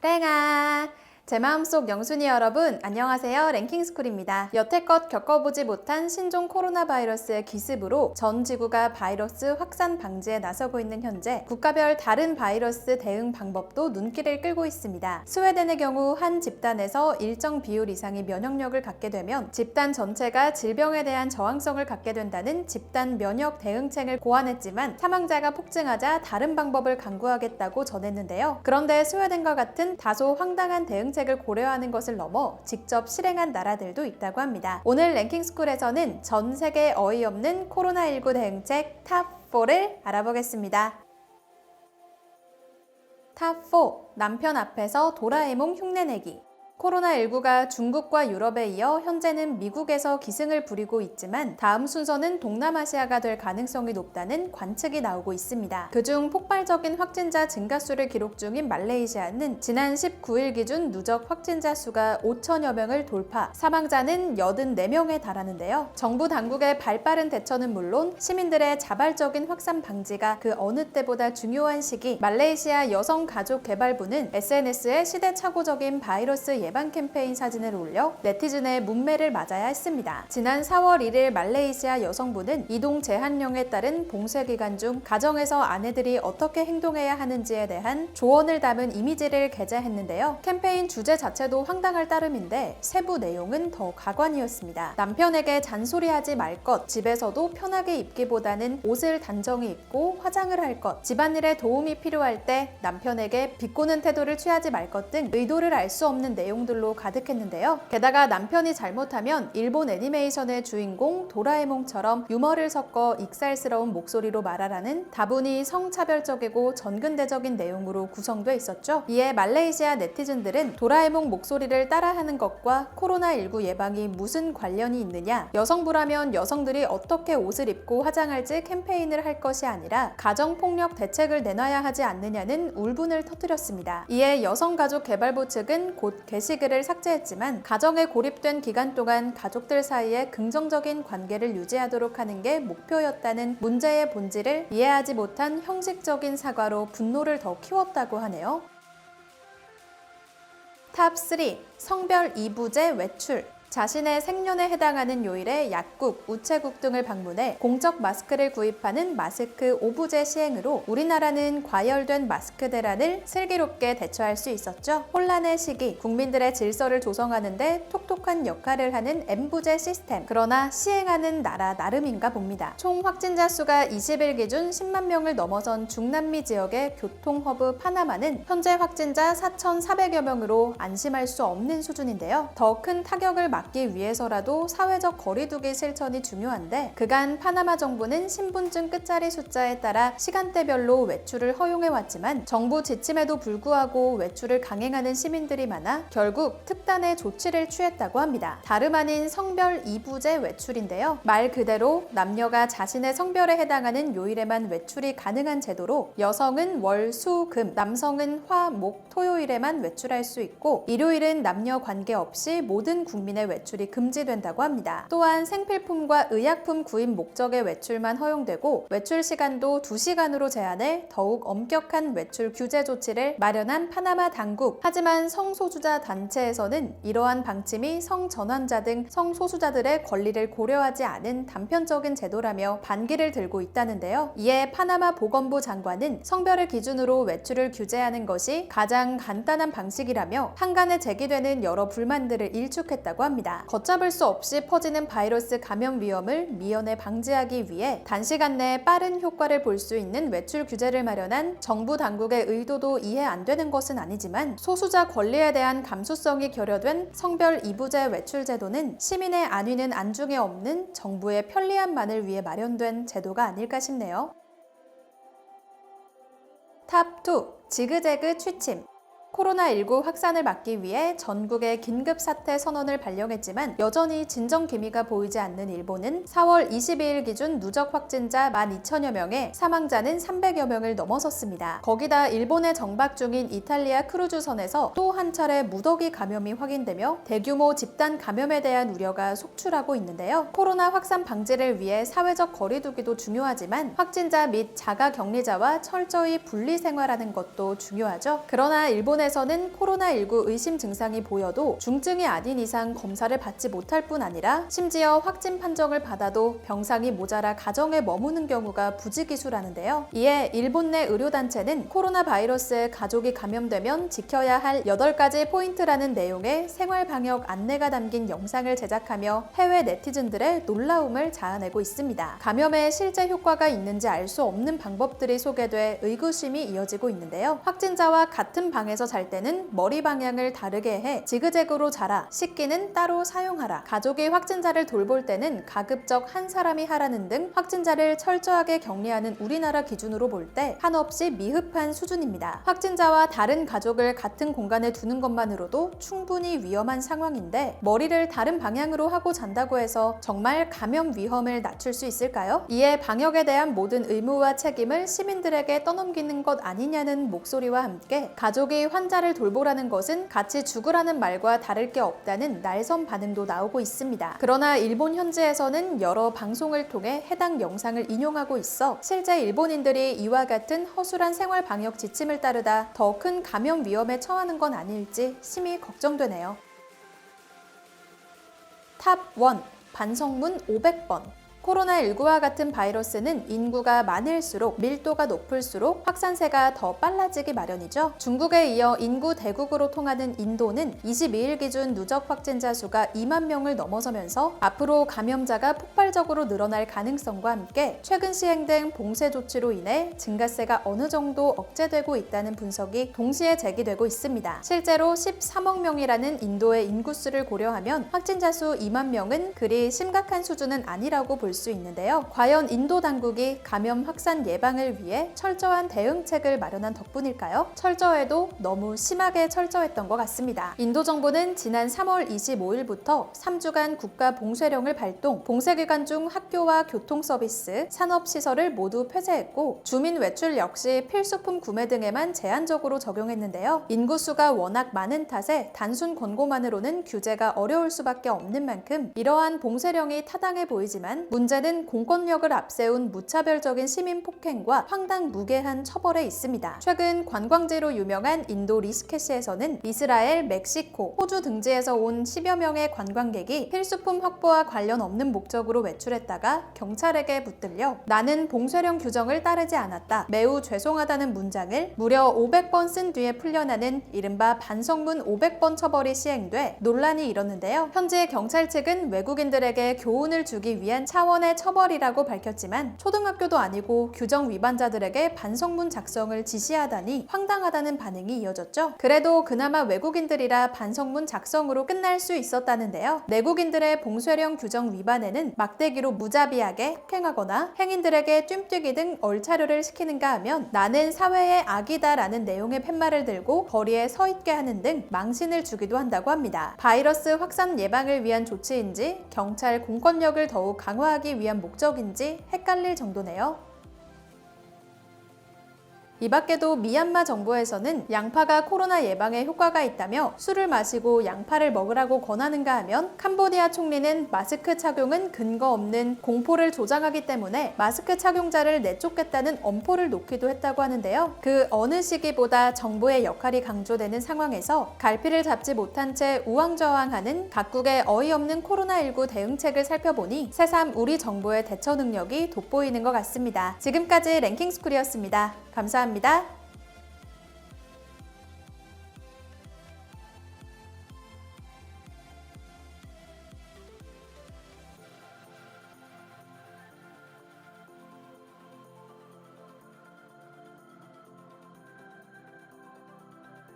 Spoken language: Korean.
뺑아! 제 마음속 영순이 여러분, 안녕하세요. 랭킹스쿨입니다. 여태껏 겪어보지 못한 신종 코로나 바이러스의 기습으로 전 지구가 바이러스 확산 방지에 나서고 있는 현재 국가별 다른 바이러스 대응 방법도 눈길을 끌고 있습니다. 스웨덴의 경우 한 집단에서 일정 비율 이상의 면역력을 갖게 되면 집단 전체가 질병에 대한 저항성을 갖게 된다는 집단 면역 대응책을 고안했지만 사망자가 폭증하자 다른 방법을 강구하겠다고 전했는데요. 그런데 스웨덴과 같은 다소 황당한 대응책을 고려하는 것을 넘어 직접 실행한 나라들도 있다고 합니다. 오늘 랭킹스쿨에서는 전 세계 어이없는 코로나19 대응책 탑4를 알아보겠습니다. 탑4. 남편 앞에서 도라에몽 흉내내기. 코로나19가 중국과 유럽에 이어 현재는 미국에서 기승을 부리고 있지만 다음 순서는 동남아시아가 될 가능성이 높다는 관측이 나오고 있습니다. 그중 폭발적인 확진자 증가수를 기록 중인 말레이시아는 지난 19일 기준 누적 확진자 수가 5천여 명을 돌파, 사망자는 84명에 달하는데요. 정부 당국의 발빠른 대처는 물론 시민들의 자발적인 확산 방지가 그 어느 때보다 중요한 시기, 말레이시아 여성가족개발부는 SNS에 시대착오적인 바이러스 예방 캠페인 사진을 올려 네티즌의 문매를 맞아야 했습니다. 지난 4월 1일 말레이시아 여성부는 이동 제한령에 따른 봉쇄 기간 중 가정에서 아내들이 어떻게 행동해야 하는지에 대한 조언을 담은 이미지를 게재했는데요. 캠페인 주제 자체도 황당할 따름인데 세부 내용은 더 가관이었습니다. 남편에게 잔소리하지 말 것, 집에서도 편하게 입기보다는 옷을 단정히 입고 화장을 할 것, 집안일에 도움이 필요할 때 남편에게 비꼬는 태도를 취하지 말 것 등 의도를 알 수 없는 내용들로 가득했는데요. 게다가 남편이 잘못하면 일본 애니메이션의 주인공 도라에몽처럼 유머를 섞어 익살스러운 목소리로 말하라는 다분히 성차별적이고 전근대적인 내용으로 구성돼 있었죠. 이에 말레이시아 네티즌들은 도라에몽 목소리를 따라하는 것과 코로나19 예방이 무슨 관련이 있느냐, 여성부라면 여성들이 어떻게 옷을 입고 화장할지 캠페인을 할 것이 아니라 가정폭력 대책을 내놔야 하지 않느냐는 울분을 터뜨렸습니다. 이에 여성가족개발부 측은 곧 게시글을 삭제했지만 가정에 고립된 기간 동안 가족들 사이에 긍정적인 관계를 유지하도록 하는 게 목표였다는 문제의 본질을 이해하지 못한 형식적인 사과로 분노를 더 키웠다고 하네요. 탑3. 성별 이부제 외출. 자신의 생년에 해당하는 요일에 약국, 우체국 등을 방문해 공적 마스크를 구입하는 마스크 오부제 시행으로 우리나라는 과열된 마스크 대란을 슬기롭게 대처할 수 있었죠. 혼란의 시기, 국민들의 질서를 조성하는 데 톡톡한 역할을 하는 M부제 시스템. 그러나 시행하는 나라 나름인가 봅니다. 총 확진자 수가 20일 기준 10만 명을 넘어선 중남미 지역의 교통허브 파나마는 현재 확진자 4,400여 명으로 안심할 수 없는 수준인데요. 더 큰 타격을 막기 위해서라도 사회적 거리두기 실천이 중요한데 그간 파나마 정부는 신분증 끝자리 숫자에 따라 시간대별로 외출을 허용해왔지만 정부 지침에도 불구하고 외출을 강행하는 시민들이 많아 결국 특단의 조치를 취했다고 합니다. 다름 아닌 성별 이부제 외출인데요. 말 그대로 남녀가 자신의 성별에 해당하는 요일에만 외출이 가능한 제도로 여성은 월, 수, 금, 남성은 화, 목, 토요일에만 외출할 수 있고 일요일은 남녀 관계없이 모든 국민의 외출이 금지된다고 합니다. 또한 생필품과 의약품 구입 목적의 외출만 허용되고 외출 시간도 2시간으로 제한해 더욱 엄격한 외출 규제 조치를 마련한 파나마 당국. 하지만 성소수자 단체에서는 이러한 방침이 성전환자 등 성소수자들의 권리를 고려하지 않은 단편적인 제도라며 반기를 들고 있다는데요. 이에 파나마 보건부 장관은 성별을 기준으로 외출을 규제하는 것이 가장 간단한 방식이라며 한간에 제기되는 여러 불만들을 일축했다고 합니다. 걷잡을 수 없이 퍼지는 바이러스 감염 위험을 미연에 방지하기 위해 단시간 내에 빠른 효과를 볼 수 있는 외출 규제를 마련한 정부 당국의 의도도 이해 안 되는 것은 아니지만 소수자 권리에 대한 감수성이 결여된 성별 이부제 외출 제도는 시민의 안위는 안중에 없는 정부의 편리함만을 위해 마련된 제도가 아닐까 싶네요. 탑2. 지그재그 취침. 코로나19 확산을 막기 위해 전국에 긴급사태 선언을 발령했지만 여전히 진정 기미가 보이지 않는 일본은 4월 22일 기준 누적 확진자 12,000여 명에 사망자는 300여 명을 넘어섰습니다. 거기다 일본에 정박 중인 이탈리아 크루즈선에서 또 한 차례 무더기 감염이 확인되며 대규모 집단 감염에 대한 우려가 속출하고 있는데요. 코로나 확산 방지를 위해 사회적 거리두기도 중요하지만 확진자 및 자가 격리자와 철저히 분리 생활하는 것도 중요하죠. 그러나 일본의 현지에서는 코로나19 의심 증상이 보여도 중증이 아닌 이상 검사를 받지 못할 뿐 아니라 심지어 확진 판정을 받아도 병상이 모자라 가정에 머무는 경우가 부지기수라는데요. 이에 일본 내 의료단체는 코로나 바이러스에 가족이 감염되면 지켜야 할 8가지 포인트라는 내용의 생활방역 안내가 담긴 영상을 제작하며 해외 네티즌들의 놀라움을 자아내고 있습니다. 감염에 실제 효과가 있는지 알 수 없는 방법들이 소개돼 의구심이 이어지고 있는데요. 확진자와 같은 방에서 잘 때는 머리 방향을 다르게 해 지그재그로 자라, 식기는 따로 사용하라, 가족이 확진자를 돌볼 때는 가급적 한 사람이 하라는 등 확진자를 철저하게 격리하는 우리나라 기준으로 볼 때 한없이 미흡한 수준입니다. 확진자와 다른 가족을 같은 공간에 두는 것만으로도 충분히 위험한 상황인데 머리를 다른 방향으로 하고 잔다고 해서 정말 감염 위험을 낮출 수 있을까요? 이에 방역에 대한 모든 의무와 책임을 시민들에게 떠넘기는 것 아니냐는 목소리와 함께 가족이 환자를 돌보라는 것은 같이 죽으라는 말과 다를 게 없다는 날선 반응도 나오고 있습니다. 그러나 일본 현지에서는 여러 방송을 통해 해당 영상을 인용하고 있어 실제 일본인들이 이와 같은 허술한 생활 방역 지침을 따르다 더 큰 감염 위험에 처하는 건 아닐지 심히 걱정되네요. 탑 1. 반성문 500번. 코로나19와 같은 바이러스는 인구가 많을수록 밀도가 높을수록 확산세가 더 빨라지기 마련이죠. 중국에 이어 인구 대국으로 통하는 인도는 22일 기준 누적 확진자 수가 2만 명을 넘어서면서 앞으로 감염자가 폭발적으로 늘어날 가능성과 함께 최근 시행된 봉쇄 조치로 인해 증가세가 어느 정도 억제되고 있다는 분석이 동시에 제기되고 있습니다. 실제로 13억 명이라는 인도의 인구수를 고려하면 확진자 수 2만 명은 그리 심각한 수준은 아니라고 볼 수 있는데요. 과연 인도 당국이 감염 확산 예방을 위해 철저한 대응책을 마련한 덕분일까요? 철저해도 너무 심하게 철저했던 것 같습니다. 인도 정부는 지난 3월 25일부터 3주간 국가 봉쇄령을 발동, 봉쇄 기간 중 학교와 교통 서비스, 산업 시설을 모두 폐쇄했고 주민 외출 역시 필수품 구매 등에만 제한적으로 적용했는데요. 인구수가 워낙 많은 탓에 단순 권고만으로는 규제가 어려울 수밖에 없는 만큼 이러한 봉쇄령이 타당해 보이지만 문제는 공권력을 앞세운 무차별적인 시민 폭행과 황당무계한 처벌에 있습니다. 최근 관광지로 유명한 인도 리스케시에서는 이스라엘, 멕시코, 호주 등지에서 온 10여 명의 관광객이 필수품 확보와 관련 없는 목적으로 외출했다가 경찰에게 붙들려 나는 봉쇄령 규정을 따르지 않았다, 매우 죄송하다는 문장을 무려 500번 쓴 뒤에 풀려나는 이른바 반성문 500번 처벌이 시행돼 논란이 일었는데요. 현재 경찰 측은 외국인들에게 교훈을 주기 위한 차원의 처벌이라고 밝혔지만 초등학교도 아니고 규정 위반자들에게 반성문 작성을 지시하다니 황당하다는 반응이 이어졌죠. 그래도 그나마 외국인들이라 반성문 작성으로 끝날 수 있었다는데요. 내국인들의 봉쇄령 규정 위반에는 막대기로 무자비하게 폭행하거나 행인들에게 뜀뛰기 등 얼차려를 시키는가 하면 나는 사회의 악이다 라는 내용의 팻말을 들고 거리에 서 있게 하는 등 망신을 주기도 한다고 합니다. 바이러스 확산 예방을 위한 조치인지 경찰 공권력을 더욱 강화하기 위한 목적인지 헷갈릴 정도네요. 이 밖에도 미얀마 정부에서는 양파가 코로나 예방에 효과가 있다며 술을 마시고 양파를 먹으라고 권하는가 하면 캄보디아 총리는 마스크 착용은 근거 없는 공포를 조장하기 때문에 마스크 착용자를 내쫓겠다는 엄포를 놓기도 했다고 하는데요. 그 어느 시기보다 정부의 역할이 강조되는 상황에서 갈피를 잡지 못한 채 우왕좌왕하는 각국의 어이없는 코로나19 대응책을 살펴보니 새삼 우리 정부의 대처 능력이 돋보이는 것 같습니다. 지금까지 랭킹스쿨이었습니다. 감사합니다.